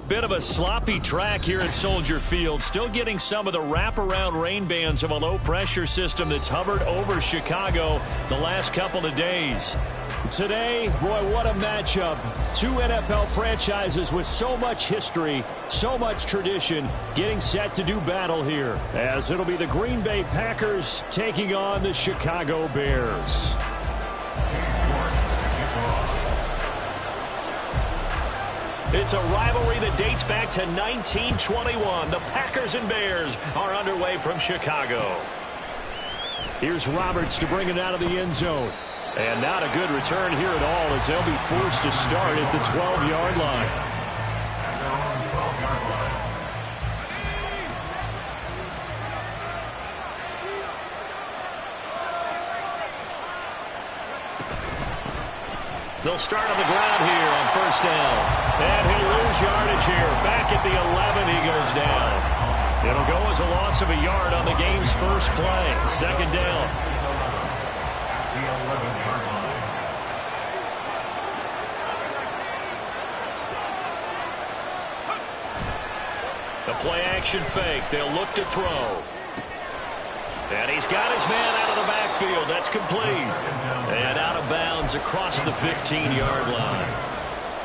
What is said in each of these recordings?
Bit of a sloppy track here at Soldier Field. Still getting some of the wraparound rain bands of a low-pressure system that's hovered over Chicago the last couple of days. Today, boy, what a matchup. Two NFL franchises with so much history, so much tradition, getting set to do battle here, as it'll be the Green Bay Packers taking on the Chicago Bears. It's a rivalry that dates back to 1921. The Packers and Bears are underway from Chicago. Here's Roberts to bring it out of the end zone. And not a good return here at all, as they'll be forced to start at the 12-yard line. They'll start on the ground here on first down. And he'll lose yardage here. Back at the 11, he goes down. It'll go as a loss of a yard on the game's first play. Second down. The play-action fake. They'll look to throw. And he's got his man out of the backfield. That's complete. And out of bounds across the 15-yard line.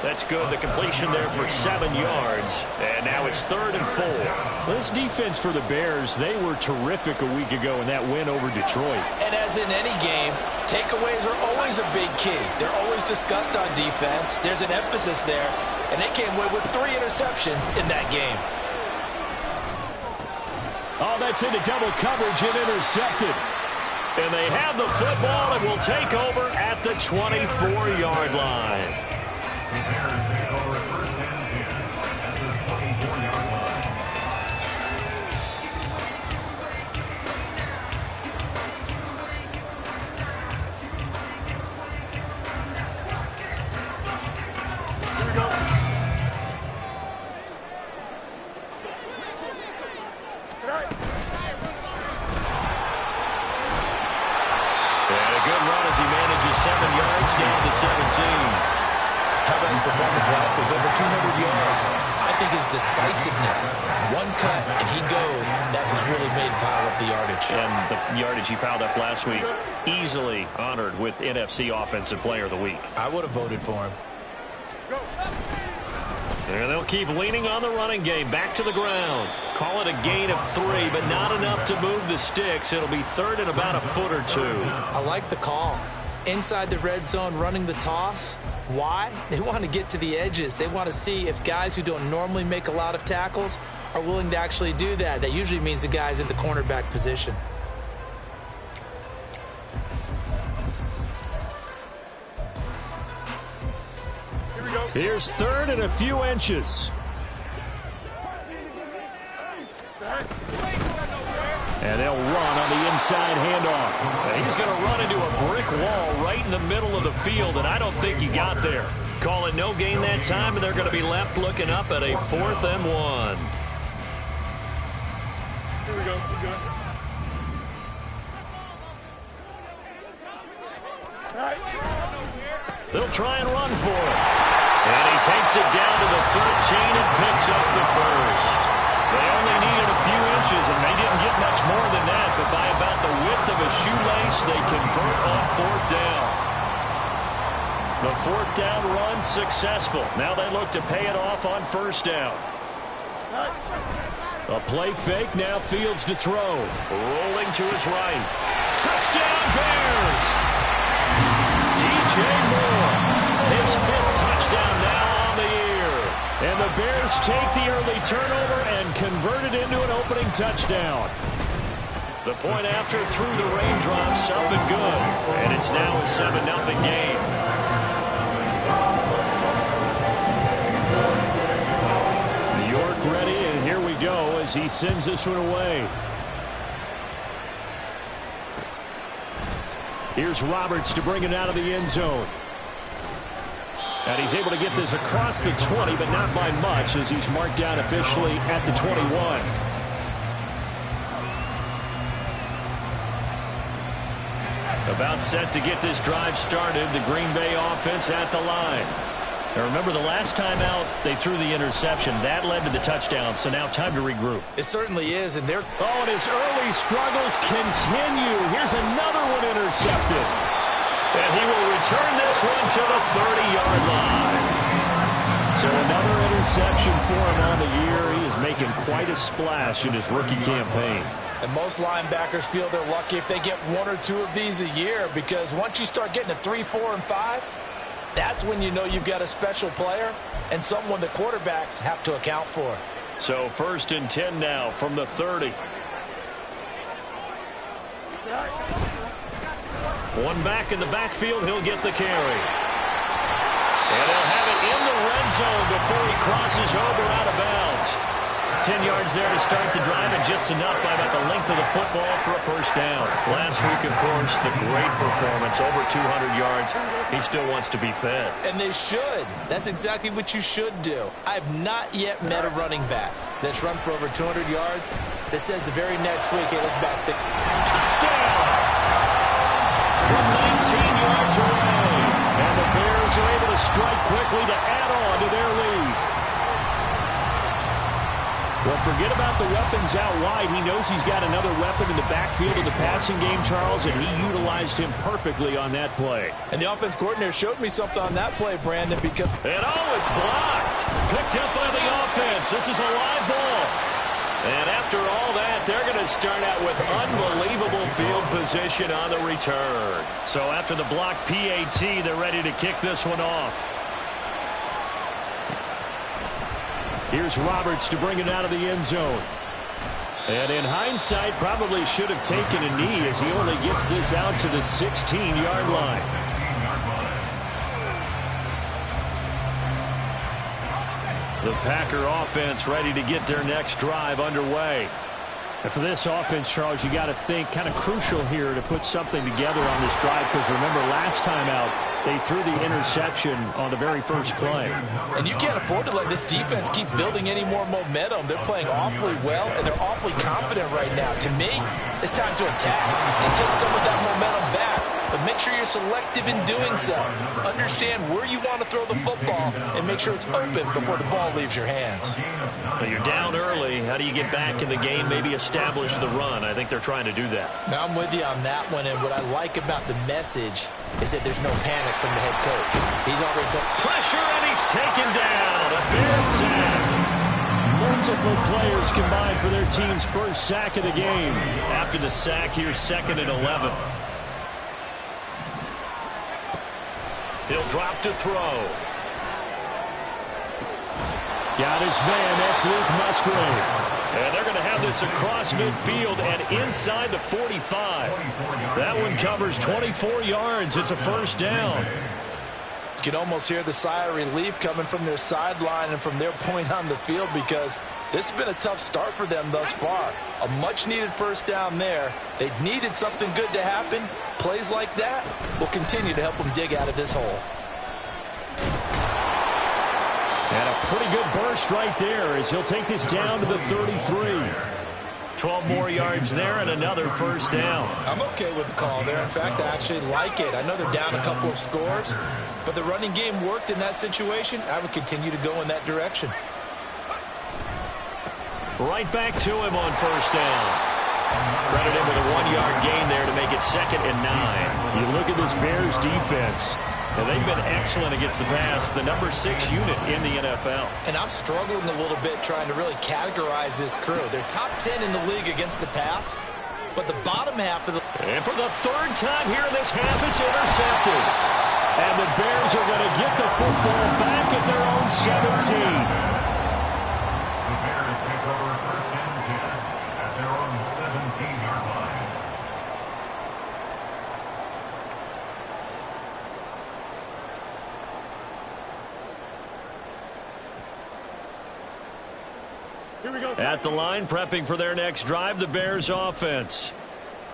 That's good. The completion there for 7 yards. And now it's 3rd and 4. This defense for the Bears, they were terrific a week ago in that win over Detroit. And as in any game, takeaways are always a big key. They're always discussed on defense. There's an emphasis there. And they came away with 3 interceptions in that game. Oh, that's into double coverage and intercepted. And they have the football and will take over at the 24-yard line. Performance last week, over 200 yards. I think his decisiveness, one cut, and he goes. That's what's really made him pile up the yardage. And the yardage he piled up last week, easily honored with NFC Offensive Player of the Week. I would have voted for him. And they'll keep leaning on the running game. Back to the ground. Call it a gain of 3, but not enough to move the sticks. It'll be 3rd and about a foot or 2. I like the call. Inside the red zone, running the toss. Why? They want to get to the edges. They want to see if guys who don't normally make a lot of tackles are willing to actually do that. That usually means the guy's in the cornerback position. Here we go. Here's 3rd and a few inches. And they'll run on the inside handoff. And he's going to run into a brick wall right in the middle of the field, and I don't think he got there. Call it no gain that time, and they're going to be left looking up at a 4th and 1. Here we go. They'll try and run for it. And he takes it down to the 13 and picks up the first. They only needed a few inches, and they didn't get much more than that, but by about the width of a shoelace, they convert on 4th down. The 4th down run successful. Now they look to pay it off on 1st down. A play fake, now Fields to throw. Rolling to his right. Touchdown Bears! DJ Moore, his 5th touchdown now on the year. And the Bears take the early turnover and convert it into an opening touchdown. The point after through the raindrops, something good. And it's now a 7-0 game. New York ready, and here we go as he sends this one away. Here's Roberts to bring it out of the end zone. And he's able to get this across the 20, but not by much, as he's marked down officially at the 21. About set to get this drive started. The Green Bay offense at the line. Now remember, the last time out, they threw the interception. That led to the touchdown, so now time to regroup. It certainly is, and they're... Oh, and his early struggles continue. Here's another one intercepted. And he will return this one to the 30-yard line. So another interception for him on the year. He is making quite a splash in his rookie campaign. And most linebackers feel they're lucky if they get one or two of these a year, because once you start getting to 3, 4, and 5, that's when you know you've got a special player and someone the quarterbacks have to account for. So 1st and 10 now from the 30. One back in the backfield, he'll get the carry. And he'll have it in the red zone before he crosses over out of bounds. 10 yards there to start the drive, and just enough by about the length of the football for a first down. Last week, of course, the great performance, over 200 yards. He still wants to be fed. And they should. That's exactly what you should do. I have not yet met a running back that's run for over 200 yards that says the very next week, hey, let's back the... Touchdown! From 19 yards away. And the Bears are able to strike quickly to add on to their lead. Well, forget about the weapons out wide. He knows he's got another weapon in the backfield of the passing game, Charles, and he utilized him perfectly on that play. And the offense coordinator showed me something on that play, Brandon, because... And oh, it's blocked. Picked up by the offense. This is a live ball. And after all that, they're going to start out with unbelievable field position on the return. So after the block PAT, they're ready to kick this one off. Here's Roberts to bring it out of the end zone. And in hindsight, probably should have taken a knee as he only gets this out to the 16-yard line. The Packer offense ready to get their next drive underway. And for this offense, Charles, you got to think kind of crucial here to put something together on this drive, because remember last time out they threw the interception on the very first play. And you can't afford to let this defense keep building any more momentum. They're playing awfully well, and they're awfully confident right now. To me, it's time to attack and take some of that momentum back. But make sure you're selective in doing so. Understand where you want to throw the football and make sure it's open before the ball leaves your hands. Well, you're down early. How do you get back in the game, maybe establish the run? I think they're trying to do that. Now, I'm with you on that one, and what I like about the message is that there's no panic from the head coach. He's already told pressure, and he's taken down. A Bears sack. Multiple players combined for their team's first sack of the game. After the sack, here's 2nd and 11. He'll drop to throw. Got his man. That's Luke Musgrave. And they're going to have this across midfield and inside the 45. That one covers 24 yards. It's a first down. You can almost hear the sigh of relief coming from their sideline and from their point on the field, because this has been a tough start for them thus far. A much-needed first down there. They needed something good to happen. Plays like that will continue to help them dig out of this hole. And a pretty good burst right there as he'll take this down to the 33. 12 more yards there and another first down. I'm okay with the call there. In fact, I actually like it. I know they're down a couple of scores, but the running game worked in that situation. I would continue to go in that direction. Right back to him on first down. Credit him with a 1-yard gain there to make it 2nd and 9. You look at this Bears defense, and they've been excellent against the pass, the number 6 unit in the NFL. And I'm struggling a little bit trying to really categorize this crew. They're top 10 in the league against the pass, but the bottom half of the... And for the 3rd time here in this half, it's intercepted. And the Bears are going to get the football back at their own 17. At the line, prepping for their next drive, the Bears offense.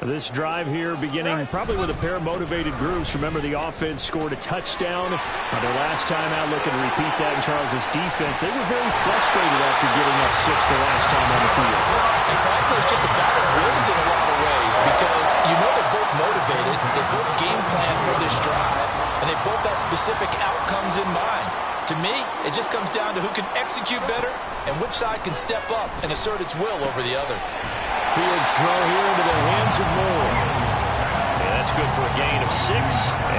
This drive here beginning probably with a pair of motivated groups. Remember, the offense scored a touchdown on their last time out. Looking to repeat that in Charles's defense. They were very frustrated after giving up 6 the last time on the field. And frankly, it's just a battle of wills in a lot of ways, because you know they're both motivated. They both game plan for this drive, and they both have specific outcomes in mind. To just comes down to who can execute better and which side can step up and assert its will over the other. Fields throw here into the hands of Moore. Yeah, that's good for a gain of 6,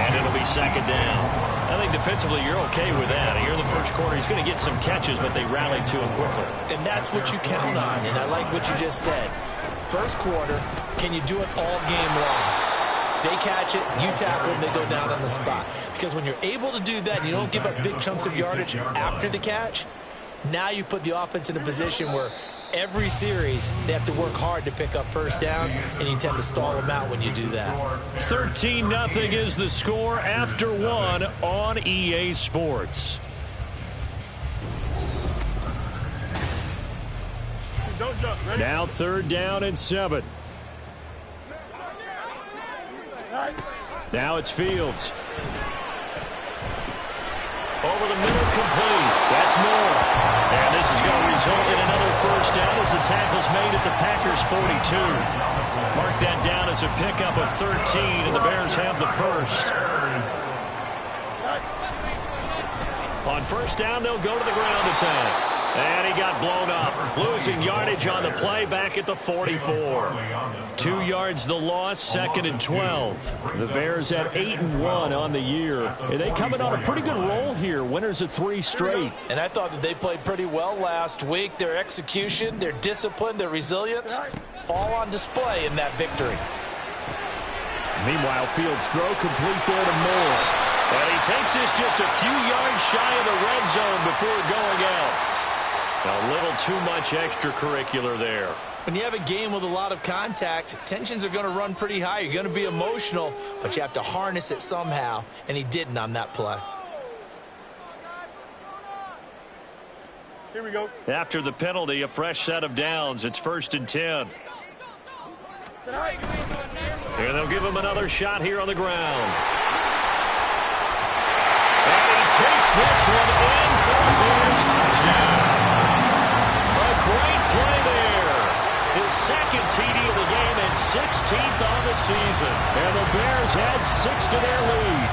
and it'll be second down. I think defensively you're okay with that. Here in the first quarter, he's going to get some catches, but they rallied to him quickly. And that's what you count on, and I like what you just said. First quarter, can you do it all game long? They catch it, you tackle, and they go down on the spot. Because when you're able to do that, and you don't give up big chunks of yardage after the catch, now you put the offense in a position where every series they have to work hard to pick up first downs, and you tend to stall them out when you do that. 13-0 is the score after 1 on EA Sports. Now 3rd down and 7. Now it's Fields. Over the middle, complete. That's Moore. And this is going to result in another first down as the tackle's made at the Packers' 42. Mark that down as a pickup of 13, and the Bears have the first. On first down, they'll go to the ground attack. And he got blown up. Losing yardage on the play back at the 44. 2 yards the loss, 2nd and 12. The Bears at 8-1 on the year. And they coming on a pretty good roll here. Winners of 3 straight. And I thought that they played pretty well last week. Their execution, their discipline, their resilience, all on display in that victory. Meanwhile, Fields throw complete there to Moore. And he takes this just a few yards shy of the red zone before going out. A little too much extracurricular there. When you have a game with a lot of contact, tensions are going to run pretty high. You're going to be emotional, but you have to harness it somehow, and he didn't on that play. Here we go. After the penalty, a fresh set of downs. It's 1st and 10. And they'll give him another shot here on the ground. And he takes this one in for a Bears touchdown. Great play there. His 2nd TD of the game and 16th on the season. And the Bears add 6 to their lead.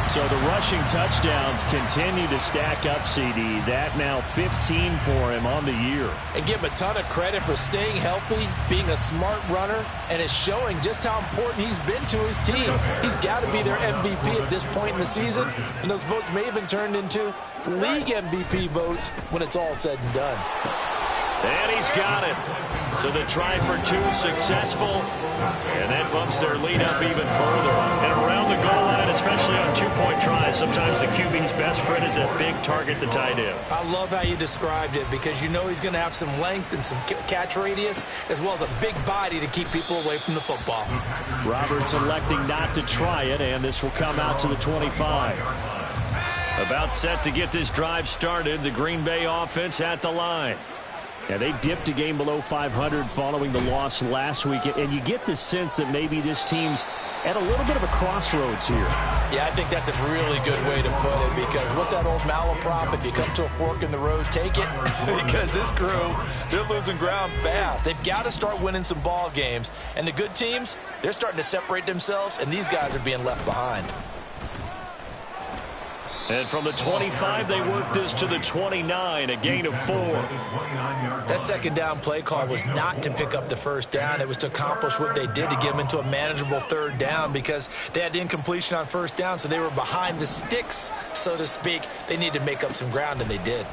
So the rushing touchdowns continue to stack up, CD. That now 15 for him on the year. And give him a ton of credit for staying healthy, being a smart runner, and it's showing just how important he's been to his team. He's got to be their MVP at this point in the season, and those votes may have been turned into league MVP votes when it's all said and done. And he's got it. So the try for 2 successful, and that bumps their lead up even further. And around the goal line, especially on 2-point tries, sometimes the QB's best friend is that big target, the tight end. I love how you described it, because you know he's going to have some length and some catch radius, as well as a big body to keep people away from the football. Roberts electing not to try it, and this will come out to the 25. About set to get this drive started, the Green Bay offense at the line. Yeah, they dipped a game below 500 following the loss last week, and you get the sense that maybe this team's at a little bit of a crossroads here. Yeah, I think that's a really good way to put it, because what's that old malaprop? If you come to a fork in the road, take it. Because this crew, they're losing ground fast. They've got to start winning some ball games. And the good teams, they're starting to separate themselves, and these guys are being left behind. And from the 25, they work this to the 29, a gain of 4. That 2nd down play call was not to pick up the first down. It was to accomplish what they did, to get them into a manageable 3rd down, because they had incompletion on first down, so they were behind the sticks, so to speak. They needed to make up some ground, and they did.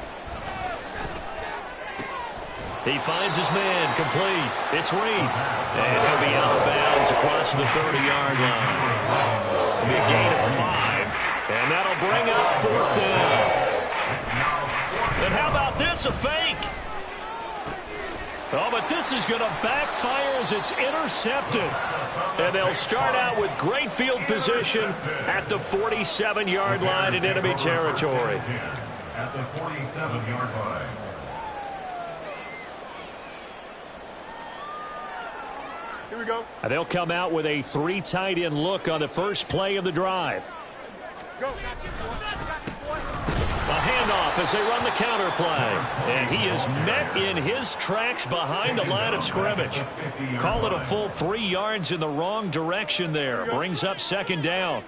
He finds his man, complete. It's Reed. And he'll be out of bounds across the 30-yard line. It'll be a gain of 5. And that'll bring up 4th down. And how about this, a fake? Oh, but this is going to backfire as it's intercepted. And they'll start out with great field position at the 47-yard line in enemy territory. At the 47-yard line. Here we go. And they'll come out with a 3 tight end look on the first play of the drive. Go. A handoff as they run the counter play. And he is met in his tracks behind the line of scrimmage. Call it a full 3 yards in the wrong direction there. Brings up 2nd down.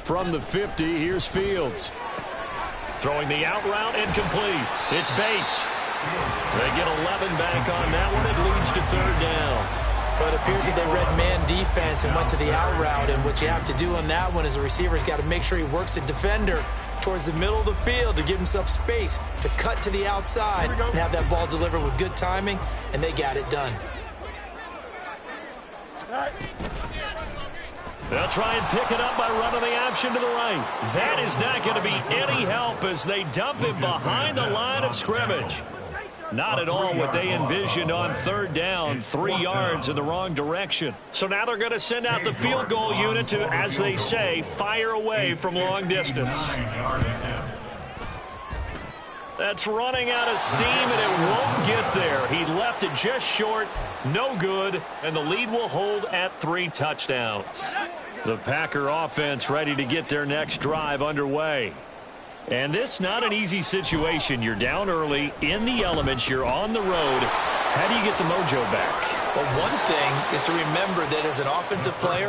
From the 50, here's Fields. Throwing the out route incomplete. It's Bates. They get 11 back on that one. It leads to third down. But it appears that they read man defense and went to the out route, and what you have to do on that one is the receiver's got to make sure he works the defender towards the middle of the field to give himself space to cut to the outside and have that ball delivered with good timing, and they got it done. They'll try and pick it up by running the option to the right. That is not going to be any help as they dump him behind the line of scrimmage. Not at all what they envisioned on third down, 3 yards in the wrong direction. So now they're going to send out the field goal unit to, as they say, fire away from long distance. That's running out of steam, and it won't get there. He left it just short, no good, and the lead will hold at 3 touchdowns. The Packer offense ready to get their next drive underway. And this not an easy situation. You're down early, in the elements, you're on the road. How do you get the mojo back? Well, one thing is to remember that as an offensive player,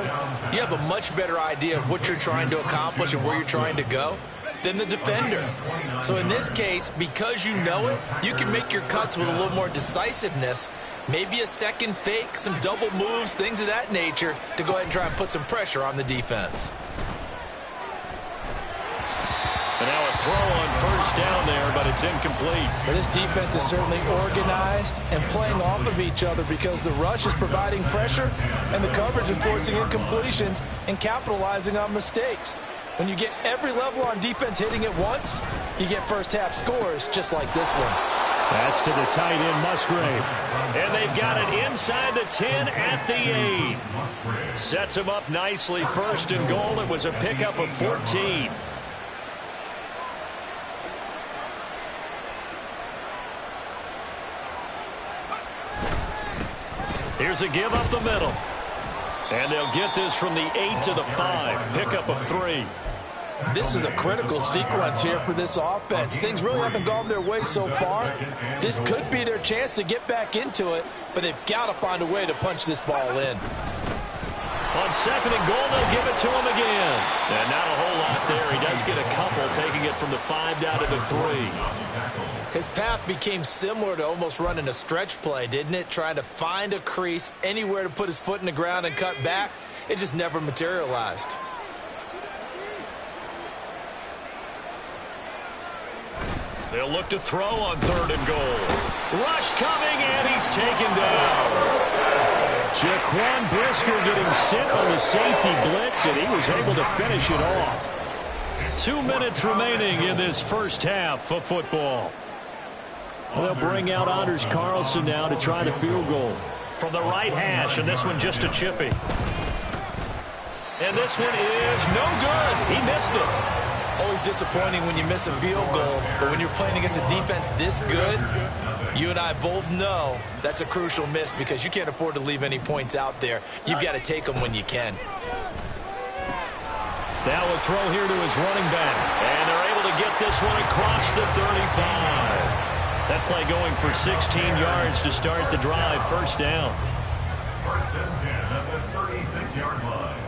you have a much better idea of what you're trying to accomplish and where you're trying to go than the defender. So in this case, because you know it, you can make your cuts with a little more decisiveness, maybe a second fake, some double moves, things of that nature, to go ahead and try and put some pressure on the defense. And now a throw on first down there, but it's incomplete. Well, this defense is certainly organized and playing off of each other because the rush is providing pressure and the coverage is forcing incompletions and capitalizing on mistakes. When you get every level on defense hitting it once, you get first-half scores just like this one. That's to the tight end, Musgrave. And they've got it inside the 10 at the 8. Sets him up nicely. First and goal. It was a pickup of 14. Here's a give up the middle. And they'll get this from the 8 to the 5. Pickup of 3. This is a critical sequence here for this offense. Things really haven't gone their way so far. This could be their chance to get back into it, but they've got to find a way to punch this ball in. On second and goal, they'll give it to him again. And not a whole lot there. He does get a couple, taking it from the 5 down to the 3. His path became similar to almost running a stretch play, didn't it? Trying to find a crease, anywhere to put his foot in the ground and cut back. It just never materialized. They'll look to throw on third and goal. Rush coming, and he's taken down. Jaquan Brisker getting sent on the safety blitz, and he was able to finish it off. 2 minutes remaining in this first half of football. They'll bring out Anders Carlson now to try the field goal. From the right hash, and this one just a chippy. And this one is no good. He missed it. Always disappointing when you miss a field goal, but when you're playing against a defense this good, you and I both know that's a crucial miss because you can't afford to leave any points out there. You've got to take them when you can. Now a throw here to his running back, and they're able to get this one across the 35. That play going for 16 yards to start the drive. First down. First and 10 at the 36-yard line.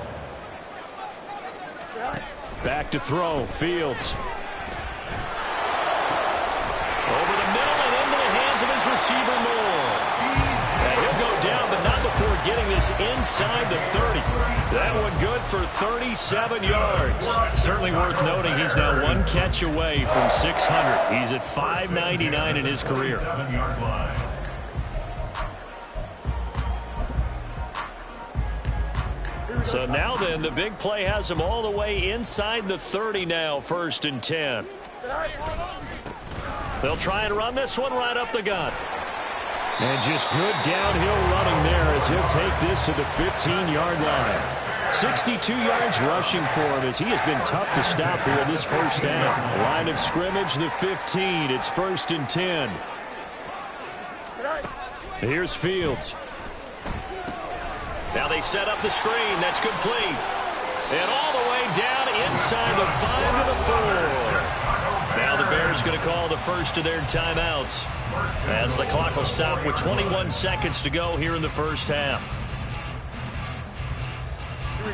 Back to throw. Fields. Over the middle and into the hands of his receiver, Moore. And he'll go down, but not before getting this inside the 30. That one good for 37 yards. Certainly worth noting he's now 1 catch away from 600. He's at 599 in his career. So now then, the big play has him all the way inside the 30 now, first and 10. They'll try and run this one right up the gut. And just good downhill running there as he'll take this to the 15-yard line. 62 yards rushing for him as he has been tough to stop here in this first half. Line of scrimmage, the 15. It's first and 10. Here's Fields. Now they set up the screen. That's complete. And all the way down inside the 5 to the 4. Now the Bears going to call the first of their timeouts as the clock will stop with 21 seconds to go here in the first half.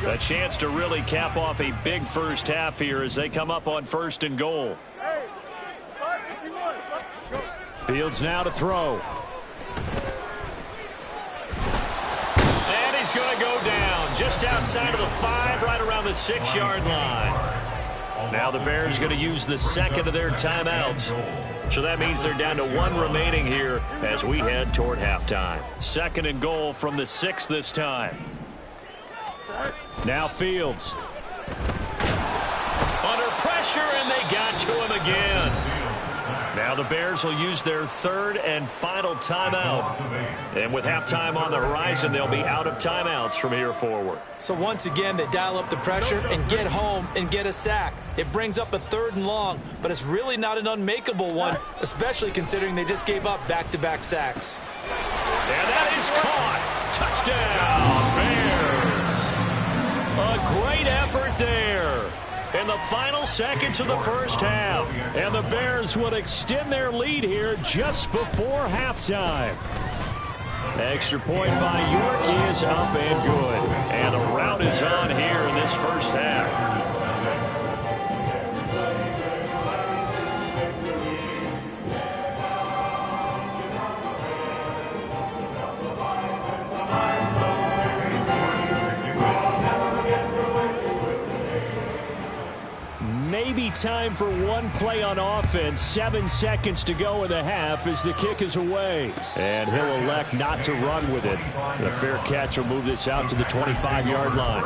A chance to really cap off a big first half here as they come up on 1st and goal. Fields now to throw. And he's going to go down just outside of the 5, right around the 6-yard line. Now the Bears going to use the second of their timeouts. So that means they're down to 1 remaining here as we head toward halftime. 2nd and goal from the 6 this time. Now Fields. Under pressure, and they got to him again. Now the Bears will use their 3rd and final timeout. And with halftime on the horizon, they'll be out of timeouts from here forward. So once again, they dial up the pressure and get home and get a sack. It brings up a 3rd and long, but it's really not an unmakeable one, especially considering they just gave up back-to-back sacks. And that is caught. Touchdown, Bears. A great effort there. In the final seconds of the first half. And the Bears would extend their lead here just before halftime. Extra point by York is up and good. And the rout is on here in this first half. Maybe time for one play on offense. 7 seconds to go in the half as the kick is away. And he'll elect not to run with it. The fair catch will move this out to the 25-yard line.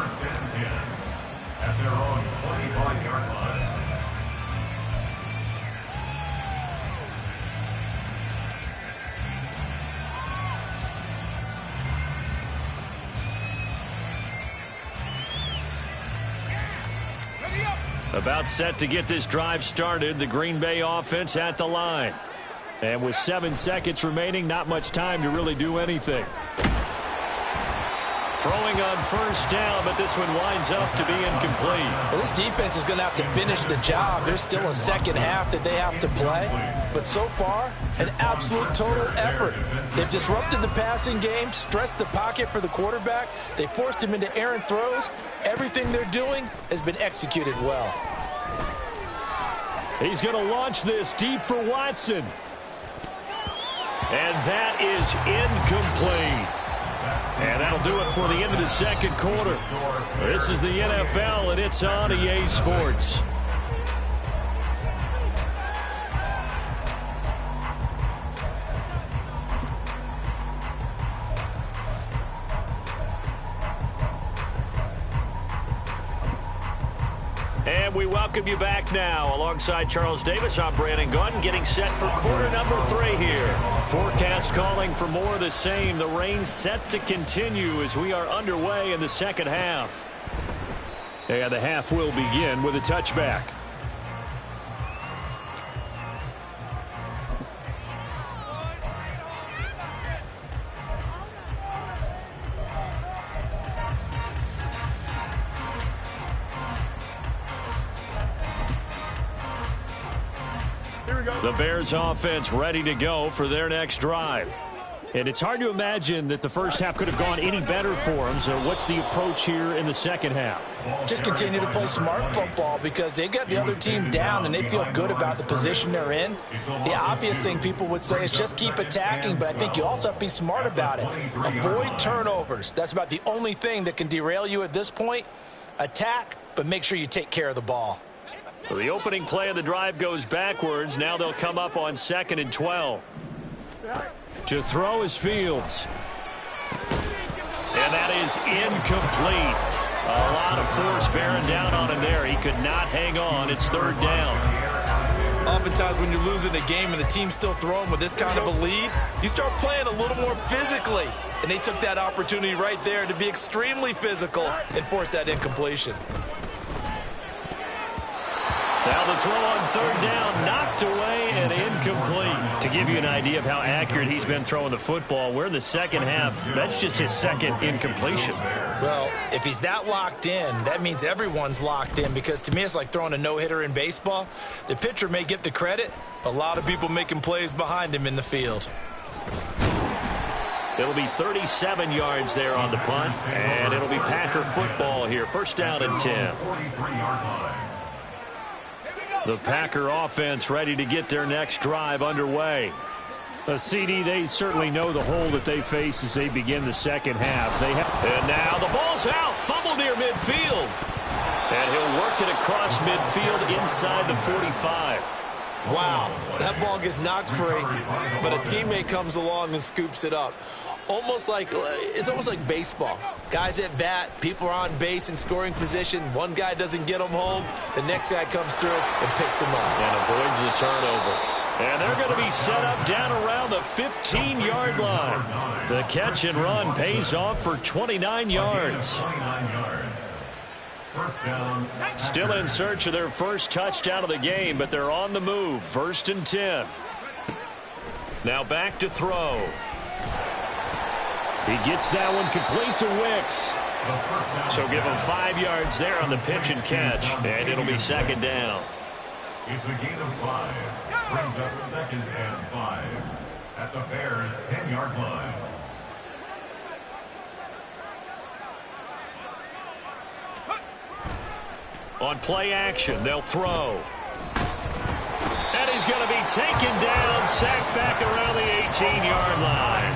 At their own 25-yard line. About set to get this drive started. The Green Bay offense at the line. And with 7 seconds remaining, not much time to really do anything. Throwing on first down, but this one winds up to be incomplete. Well, this defense is going to have to finish the job. There's still a second half that they have to play. But so far, an absolute total effort. They've disrupted the passing game, stressed the pocket for the quarterback. They forced him into errant throws. Everything they're doing has been executed well. He's going to launch this deep for Watson. And that is incomplete. And that'll do it for the end of the second quarter. This is the NFL, and it's on EA Sports. And we welcome you back now. Alongside Charles Davis, I'm Brandon Gunn, getting set for quarter number 3 here. Forecast calling for more of the same. The rain set to continue as we are underway in the second half. And the half will begin with a touchback. The Bears offense ready to go for their next drive. And it's hard to imagine that the first half could have gone any better for them. So what's the approach here in the second half? Just continue to play smart football because they got the other team down and they feel good about the position they're in. The obvious thing people would say is just keep attacking, but I think you also have to be smart about it. Avoid turnovers. That's about the only thing that can derail you at this point. Attack, but make sure you take care of the ball. So the opening play of the drive goes backwards. Now they'll come up on 2nd and 12. To throw is Fields. And that is incomplete. A lot of force bearing down on him there. He could not hang on. It's 3rd down. Oftentimes when you're losing a game and the team's still throwing with this kind of a lead, you start playing a little more physically. And they took that opportunity right there to be extremely physical and force that incompletion. Now the throw on 3rd down, knocked away and incomplete. To give you an idea of how accurate he's been throwing the football, we're in the second half. That's just his 2nd incompletion. Well, if he's that locked in, that means everyone's locked in because to me it's like throwing a no-hitter in baseball. The pitcher may get the credit, a lot of people making plays behind him in the field. It'll be 37 yards there on the punt, and it'll be Packer football here. First down and 10. The Packer offense ready to get their next drive underway. CD, they certainly know the hole that they face as they begin the second half. And now the ball's out. Fumble near midfield. And he'll work it across midfield inside the 45. Wow, that ball gets knocked free, but a teammate comes along and scoops it up. It's almost like baseball. Guys at bat, people are on base in scoring position. One guy doesn't get them home. The next guy comes through and picks him up. And avoids the turnover. And they're going to be set up down around the 15-yard line. The catch and run pays off for 29 yards. Still in search of their first touchdown of the game, but they're on the move. First and 10. Now back to throw. He gets that one complete to Wicks. So give him 5 yards there on the pitch and catch, and it'll be second down. It's a gain of 5. Brings up second and 5 at the Bears' 10-yard line. On play action, they'll throw. And he's going to be taken down, sacked back around the 18-yard line.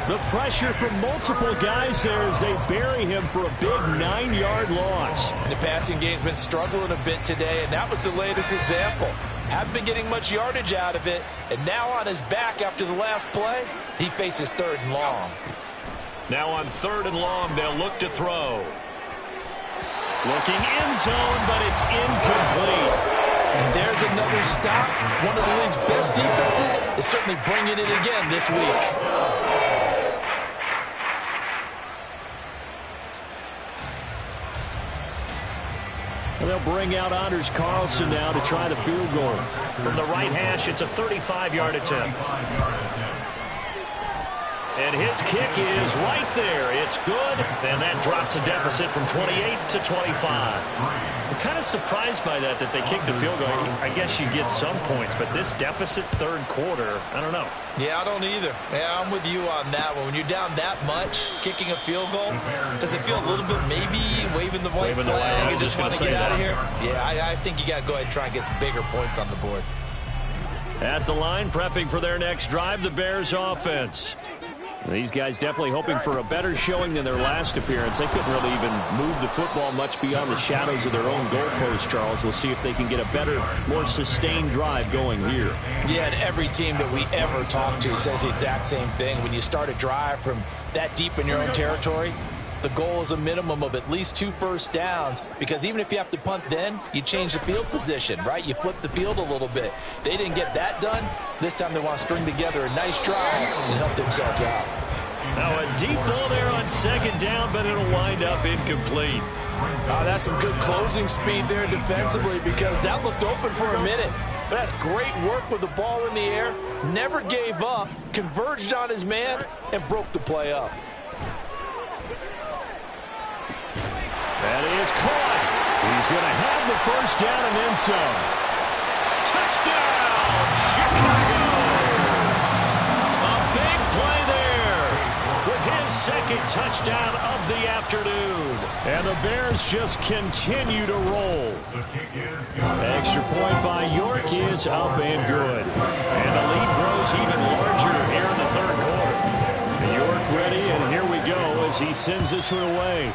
The pressure from multiple guys there as they bury him for a big 9-yard loss. The passing game's been struggling a bit today, and that was the latest example. Haven't been getting much yardage out of it, and now on his back after the last play, he faces third and long. Now on third and long, they'll look to throw. Looking end zone, but it's incomplete. And there's another stop. One of the league's best defenses is certainly bringing it again this week. They'll bring out Anders Carlson now to try the field goal. From the right hash, it's a 35-yard attempt. And his kick is right there. It's good. And that drops a deficit from 28 to 25. I'm kind of surprised by that they kicked the field goal. I guess you get some points, but this deficit third quarter, I don't know. Yeah, I don't either. Yeah, I'm with you on that one. When you're down that much, kicking a field goal, does it feel a little bit maybe waving the white flag and just want to get out of here? Yeah, I think you got to go ahead and try and get some bigger points on the board. At the line, prepping for their next drive, the Bears offense. These guys definitely hoping for a better showing than their last appearance. They couldn't really even move the football much beyond the shadows of their own goalpost, Charles. We'll see if they can get a better, more sustained drive going here. Yeah, and every team that we ever talk to says the exact same thing. When you start a drive from that deep in your own territory, the goal is a minimum of at least 2 first downs, because even if you have to punt then, you change the field position, right? You flip the field a little bit. They didn't get that done. This time they want to string together a nice drive and help themselves out. Now a deep ball there on second down, but it'll wind up incomplete. That's some good closing speed there defensively, because that looked open for a minute. But that's great work with the ball in the air. Never gave up, converged on his man, and broke the play up. That is caught. He's going to have the first down and then some. Touchdown, Chicago! A big play there with his second touchdown of the afternoon. And the Bears just continue to roll. Extra point by York is up and good. And the lead grows even larger here in the third quarter. York ready, and here we go as he sends this one away.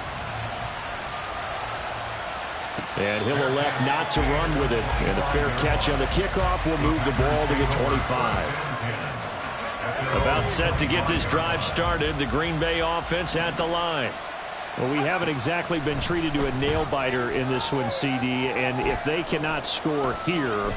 And he'll elect not to run with it. And a fair catch on the kickoff will move the ball to the 25. About set to get this drive started, the Green Bay offense at the line. Well, we haven't exactly been treated to a nail-biter in this one, CD. And if they cannot score here,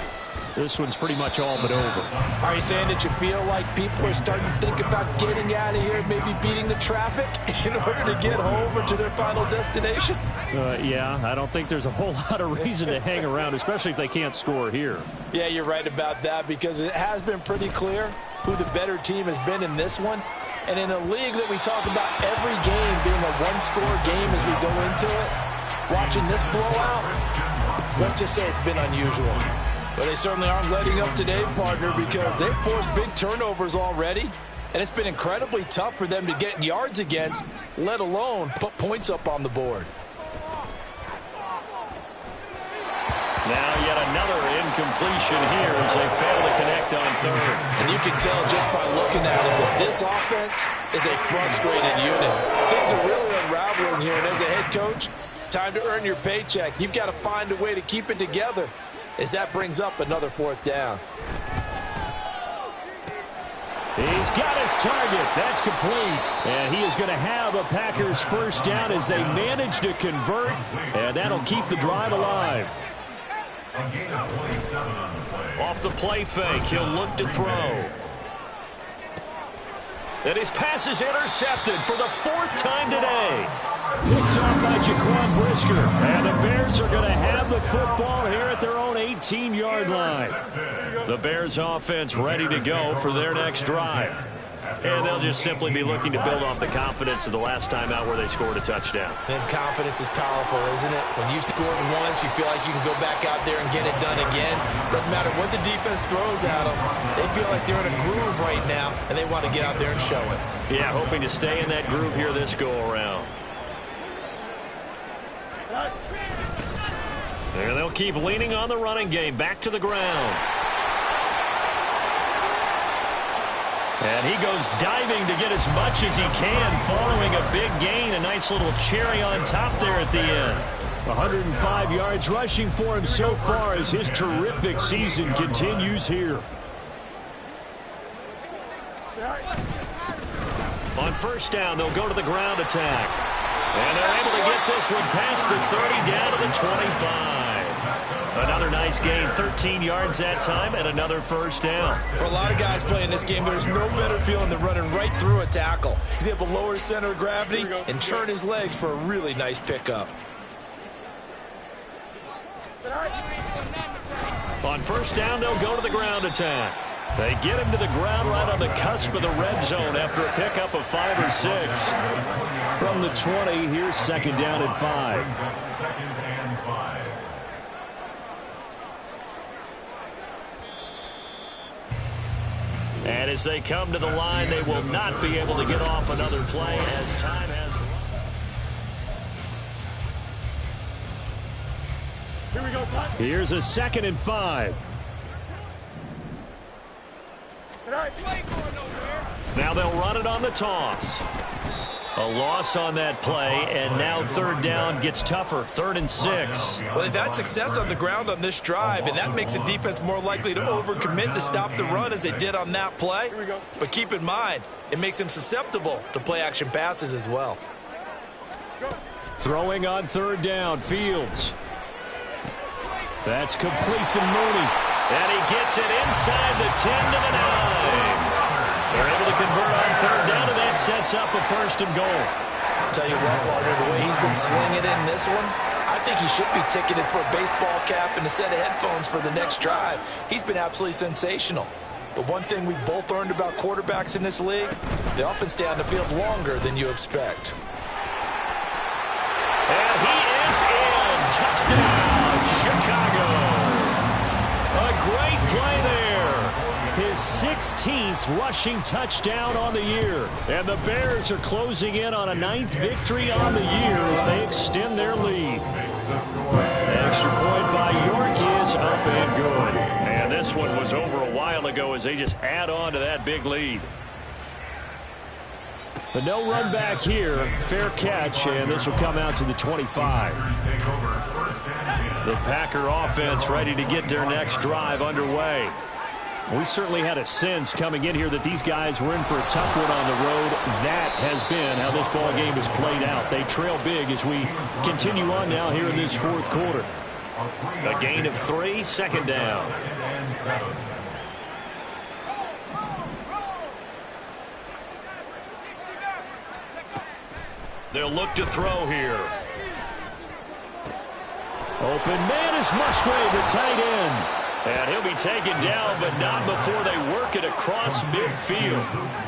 this one's pretty much all but over. Are you saying that you feel like people are starting to think about getting out of here, maybe beating the traffic in order to get home or to their final destination? Yeah, I don't think there's a whole lot of reason to hang around, especially if they can't score here. Yeah, you're right about that, because it has been pretty clear who the better team has been in this one. And in a league that we talk about every game being a one-score game as we go into it, watching this blowout, let's just say it's been unusual. But they certainly aren't letting up today, partner, because they've forced big turnovers already. And it's been incredibly tough for them to get yards against, let alone put points up on the board. Now yet another incompletion here as they fail to connect on third. And you can tell just by looking at it that this offense is a frustrated unit. Things are really unraveling here, and as a head coach, time to earn your paycheck. You've got to find a way to keep it together as that brings up another fourth down. He's got his target. That's complete. And he is going to have a Packers first down as they manage to convert, and that'll keep the drive alive. A gain of 27 on the play. Off the play fake, he'll look to throw. And his pass is intercepted for the fourth time today. Picked off by Jaquan Brisker. And the Bears are going to have the football here at their own 18-yard line. The Bears offense ready to go for their next drive. And they'll just simply be looking to build off the confidence of the last time out where they scored a touchdown. And confidence is powerful, isn't it? When you've scored once, you feel like you can go back out there and get it done again. Doesn't matter what the defense throws at them. They feel like they're in a groove right now, and they want to get out there and show it. Yeah, hoping to stay in that groove here this go-around. There they'll keep leaning on the running game. Back to the ground. And he goes diving to get as much as he can, following a big gain. A nice little cherry on top there at the end. 105 yards rushing for him so far as his terrific season continues here. On first down, they'll go to the ground attack. And they're able to get this one past the 30 down to the 25. Another nice gain, 13 yards that time, and another first down. For a lot of guys playing this game, there's no better feeling than running right through a tackle. He's able to lower his center of gravity and turn his legs for a really nice pickup. On first down, they'll go to the ground attack. They get him to the ground right on the cusp of the red zone after a pickup of 5 or 6. From the 20, here's second down and 5. Second and 5. And as they come to the line, they will not be able to get off another play as time has run. Here's a second and 5. Now they'll run it on the toss. A loss on that play, and now third down gets tougher. 3rd and 6. Well, they've had success on the ground on this drive, and that makes the defense more likely to overcommit to stop the run as they did on that play. But keep in mind, it makes them susceptible to play-action passes as well. Throwing on third down, Fields. That's complete to Mooney. And he gets it inside the 10 to the 9. They're able to convert on third down, and that sets up a 1st and goal. Tell you what, partner, the way he's been slinging it in this one, I think he should be ticketed for a baseball cap and a set of headphones for the next drive. He's been absolutely sensational. But one thing we've both learned about quarterbacks in this league, they often stay on the field longer than you expect. And he is in. Touchdown, Chicago. A great play there. His 16th rushing touchdown on the year. And the Bears are closing in on a 9th victory on the year as they extend their lead. Extra point by York is up and good. And this one was over a while ago as they just add on to that big lead. The no run back here, fair catch, and this will come out to the 25. The Packer offense ready to get their next drive underway. We certainly had a sense coming in here that these guys were in for a tough one on the road. That has been how this ball game has played out. They trail big as we continue on now here in this 4th quarter. A gain of 3, second down. They'll look to throw here. Open man is Musgrave, the tight end. And he'll be taken down, but not before they work it across midfield.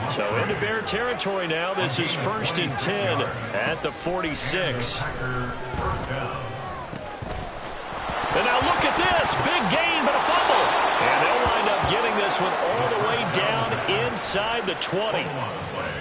So into Bear territory now. This is 1st and 10 at the 46. And now look at this. Big gain, but a fumble. And they'll wind up getting this this one all the way down inside the 20.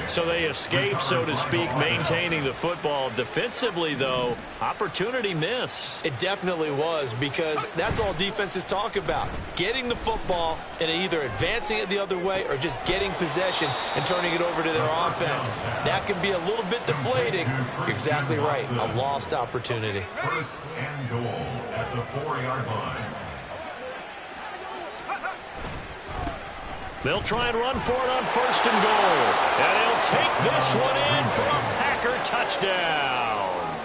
So they escape, so to speak, maintaining the football. Defensively, though, opportunity miss. It definitely was, because that's all defenses talk about. Getting the football and either advancing it the other way or just getting possession and turning it over to their offense. That can be a little bit deflating. You're exactly right. A lost opportunity. First and goal at the 4-yard line. They'll try and run for it on first and goal. And they'll take this one in for a Packer touchdown.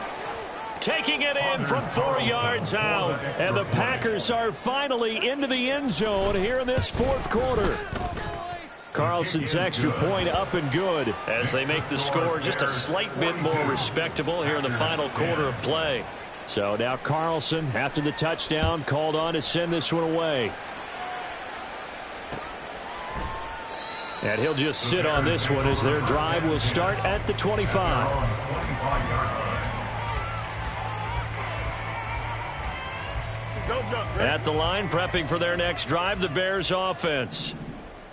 Taking it in from 4 yards out. And the Packers are finally into the end zone here in this fourth quarter. Carlson's extra point up and good as they make the score just a slight bit more respectable here in the final quarter of play. So now Carlson, after the touchdown, called on to send this one away. And he'll just sit on this one as their drive will start at the 25. At the line, prepping for their next drive, the Bears offense.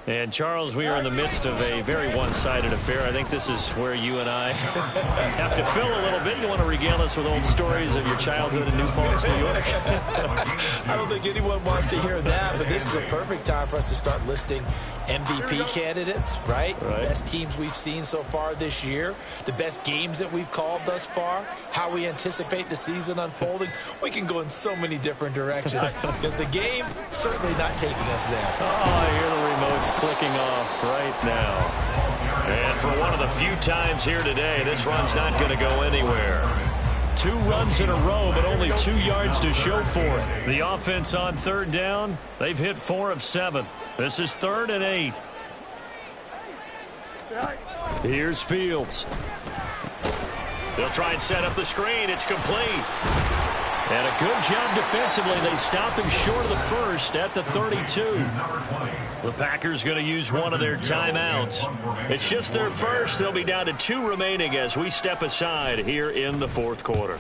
And, Charles, we are in the midst of a very one-sided affair. I think this is where you and I have to fill a little bit. You want to regale us with old stories of your childhood in New Paltz, New York? I don't think anyone wants to hear that, but this is a perfect time for us to start listing MVP candidates, right? The best teams we've seen so far this year, the best games that we've called thus far, how we anticipate the season unfolding. We can go in so many different directions because the game certainly not taking us there. Oh, I hear the remote's clicking off right now. And for one of the few times here today, this run's not going to go anywhere. 2 runs in a row, but only 2 yards to show for it. The offense on third down, they've hit 4 of 7. This is 3rd and 8. Here's Fields. They'll try and set up the screen. It's complete. And a good job defensively. They stop him short of the first at the 32. The Packers going to use one of their timeouts. It's just their first. They'll be down to 2 remaining as we step aside here in the fourth quarter.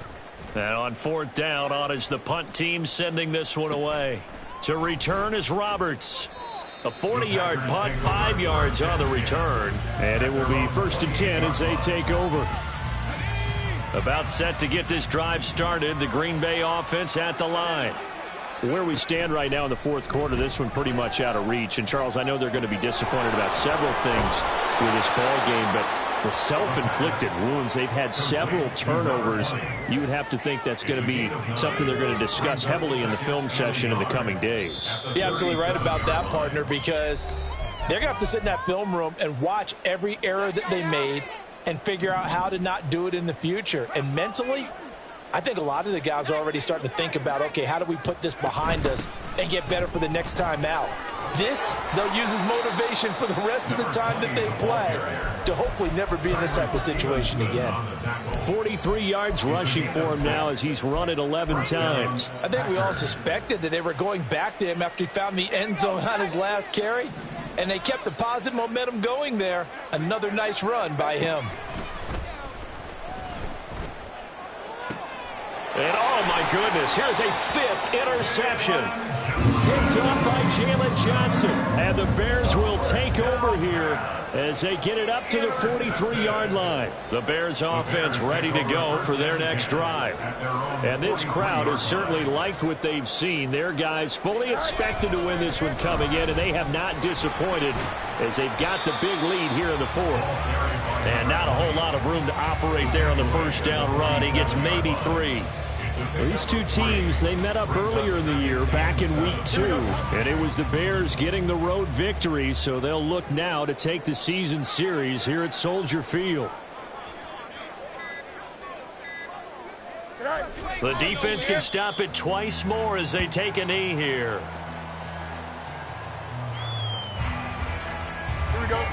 And on 4th down, on is the punt team sending this one away. To return is Roberts. A 40-yard punt, 5 yards on the return. And it will be 1st and 10 as they take over. About set to get this drive started, the Green Bay offense at the line. Where we stand right now in the fourth quarter, this one pretty much out of reach. And, Charles, I know they're going to be disappointed about several things with this ball game, but the self-inflicted wounds, they've had several turnovers. You would have to think that's going to be something they're going to discuss heavily in the film session in the coming days. You're absolutely right about that, partner, because they're going to have to sit in that film room and watch every error that they made and figure out how to not do it in the future. And mentally, I think a lot of the guys are already starting to think about, okay, how do we put this behind us and get better for the next time out? This, they'll use as motivation for the rest of the time that they play to hopefully never be in this type of situation again. 43 yards rushing for him now as he's run it 11 times. I think we all suspected that they were going back to him after he found the end zone on his last carry, and they kept the positive momentum going there. Another nice run by him. And, oh, my goodness, here's a 5th interception. Picked up by Jalen Johnson. And the Bears will take over here as they get it up to the 43-yard line. The Bears offense ready to go for their next drive. And this crowd has certainly liked what they've seen. Their guys fully expected to win this one coming in, and they have not disappointed as they've got the big lead here in the fourth. And not a whole lot of room to operate there on the first down run. He gets maybe 3. These two teams, they met up earlier in the year, back in week 2. And it was the Bears getting the road victory, so they'll look now to take the season series here at Soldier Field. The defense can stop it twice more as they take a knee here. Here we go.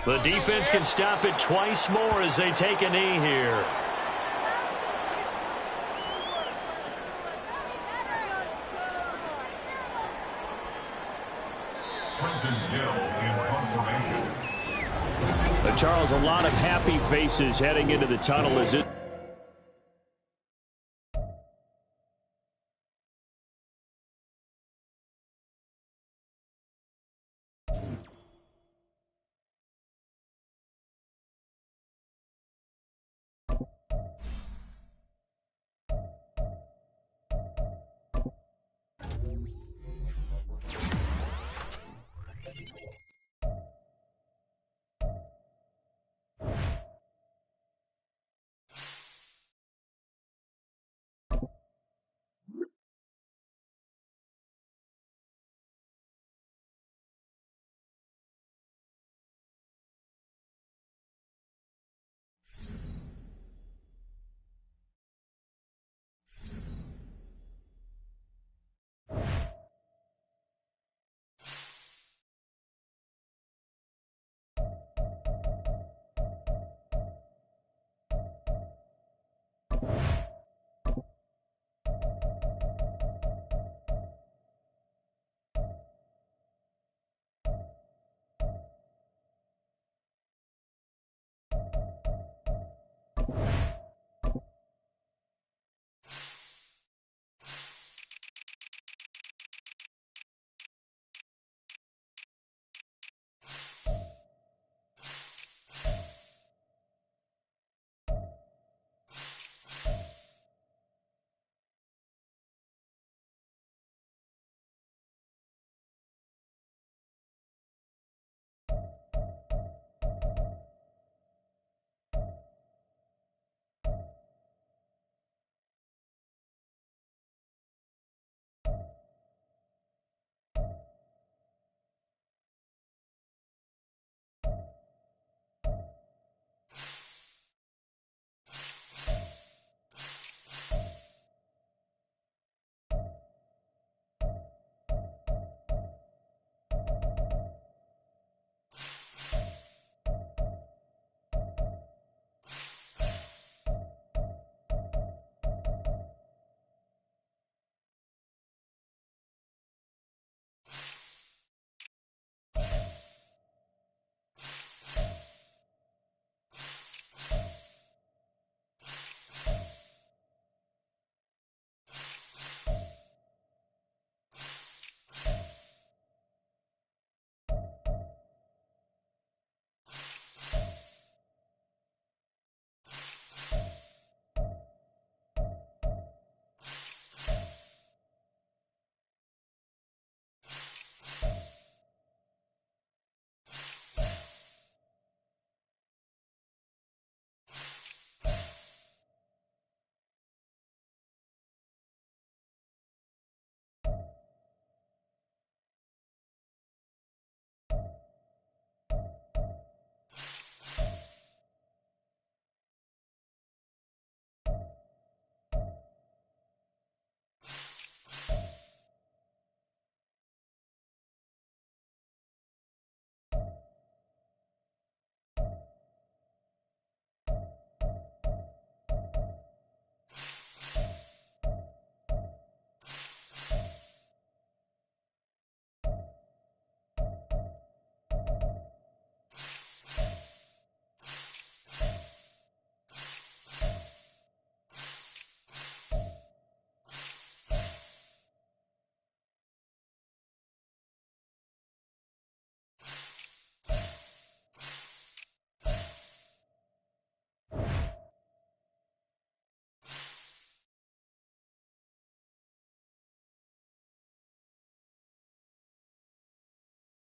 The defense can stop it twice more as they take a knee here. Charles, a lot of happy faces heading into the tunnel as it